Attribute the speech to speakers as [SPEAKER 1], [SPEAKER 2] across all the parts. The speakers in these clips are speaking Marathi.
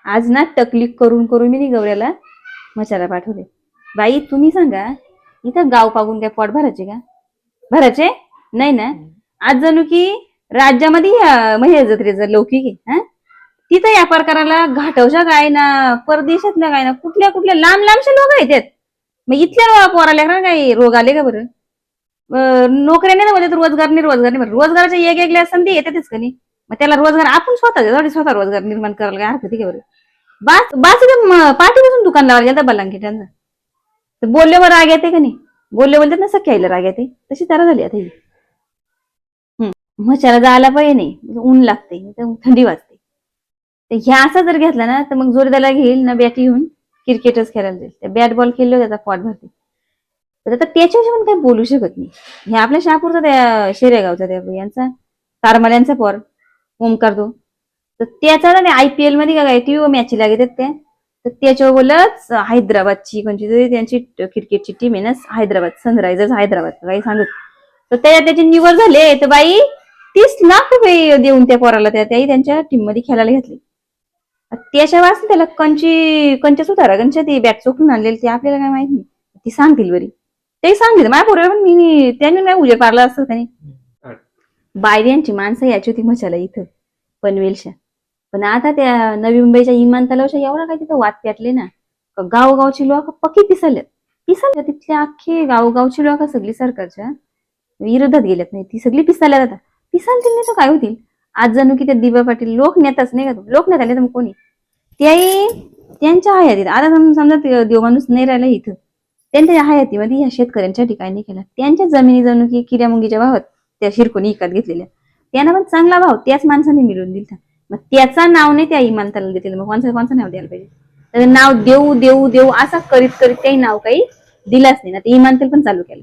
[SPEAKER 1] आज ना टकलीक करून करून मी गौऱ्याला मचाला पाठवले. बाई तुम्ही सांगा, इथं गाव पागून काय पोट भरायचे का? भरायचे नाही ना. आज जणू की राज्यामध्ये म्हणजे जत्रेचं लौकिक आहे. तिथं व्यापार करायला घाटवच्या गाय ना, परदेशातल्या गाय ना, कुठल्या कुठल्या लांब लांबचे लोक आहेत. मग इथल्या पोराला काही रोग आले का बरं? नोकऱ्या नाही म्हणजे रोजगार नाही, रोजगार नाही. रोजगाराच्या एक एक संधी येतातच का नाही. मग त्याला रोजगार आपण स्वतः रोजगार निर्माण करायला काय हरकत आहे का बरं? पाठीपासून दुकान लावायला गेला बलांकिटांचा. तर बोलल्यावर राग येते का नाही? बोलतात ना सख्याला राग येते, तशी तारा झाली आता ही. मच्छाला जायला पाहिजे नाही, ऊन लागते, थंडी वाजते. तर ह्या असा जर घेतला ना, तर मग जोरदाला घेईल ना बॅट घेऊन क्रिकेटच खेळायला जाईल. त्या बॅट बॉल खेळलो त्याचा पॉट भरते. तर आता त्याच्याविषयी पण काही बोलू शकत नाही. हे आपल्या शहापूरचा त्या शेरेगावचा त्या यांचा कारमाल्यांचा पोर ओमकार तो. तर त्याचा ना IPL मध्ये काय टीव्ही मॅच लागतात त्या. तर त्याच्यावर बोलच हैदराबादची कोणची तरी त्यांची क्रिकेटची टीम आहे ना, हैदराबाद सनरायझर्स हैदराबाद काही सांगत. तर त्याची निवड झाली. तर बाई 30 लाख रुपये देऊन त्या पोराला त्याही त्यांच्या टीम मध्ये खेळायला घेतले. त्याच्या वाचून त्याला कंच्या सुधारा कंच्या ती बॅट चोखून आणलेली ती आपल्याला काय माहित नाही. ती सांगतील बरी, ते सांगतील माझ्या पोराला पण मी त्यांनी नाही उजेड पाडला असतं त्यांनी. बायऱ्यांची माणसं याची होती मशाला इथं पनवेलच्या. पण आता त्या नवी मुंबईच्या विमानतळावच्या एवढा काय तिथं वाद पेटले ना, गावगावची लोक पक्की पिसाल्यात तिथल्या अख्खे गावगावची लोक सगळी सरकारच्या विरोधात गेल्यात. नाही ती सगळी पिसाल्यात. आता पिसालतील नाही तर काय होतील. आज जणू की त्या दिबा पाटील लोकनेताच नाही का, लोकनेता नाही तर मग कोणी त्याही त्यांच्या हयातीत. आता समजा देव माणूस नाही राहिला इथं, त्यांच्या हयातीमध्ये या शेतकऱ्यांच्या ठिकाणी केला. त्यांच्या जमिनी जणू की किऱ्यामुंगीच्या भावात त्या शिरकोणी विकत घेतलेल्या, त्यांना पण चांगला भाव त्याच माणसाने मिळवून दिला. मग त्याचा नाव नाही त्या इमानताला देतील, मग कोणचं नाव द्यायला पाहिजे? त्याचं नाव देऊ देऊ देऊ असा करीत करीत काही नाव काही दिलाच नाही ना. ते इमानतेल पण चालू केलं.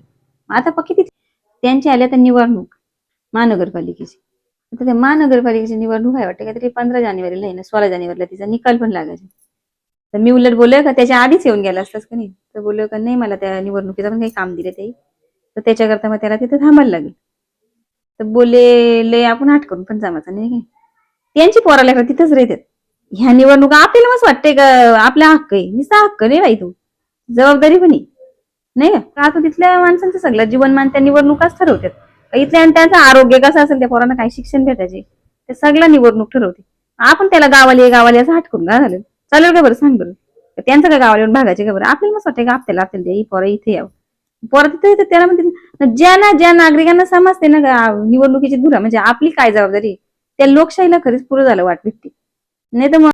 [SPEAKER 1] आता पक्की त्यांची आल्या तर निवडणूक महानगरपालिकेची. आता त्या महानगरपालिकेची निवडणूक आहे वाटतं काहीतरी 15 जानेवारीला आहे ना, 16 जानेवारीला तिचा निकाल पण लागायचा. तर मी उलट बोललो का त्याच्या आधीच येऊन गेला असतास का नाही. तर बोललो का नाही मला त्या निवडणुकीचं पण काही काम दिलं ते, तर त्याच्याकरता मग त्याला तिथं थांबायला लागेल. तर बोलले लय आपण हाट करून पण जमायचं नाही काय. त्यांची पोराला तिथंच राहतात. ह्या निवडणुका आपल्याला मस्त वाटते का आपला हक्क आहे. निसा हक्क नाही बाई, तो जबाबदारी पण नाही का. आता तिथल्या माणसांचं सगळं जीवनमान त्या निवडणुकाच ठरवतात. इथल्या त्यांचं आरोग्य कसं असेल, त्या पोरांना काय शिक्षण भेटायचे ते सगळं निवडणूक ठरवते. आपण त्याला गावाले असं हटकून का झालं चालेल का बरं? सांग बरं. त्यांचं काय गावाला येऊन भागायचे का बरं? आपल्याला मस्त वाटते का आपल्याला ही पोरं इथे यावं. पोरं तिथे येतात त्याला म्हणते ज्या नागरिकांना समजते ना निवडणुकीची धुरा म्हणजे आपली काय जबाबदारी, त्या लोकशाहीला खरीच पुरं झालं वाट भेटते. नाही तर मग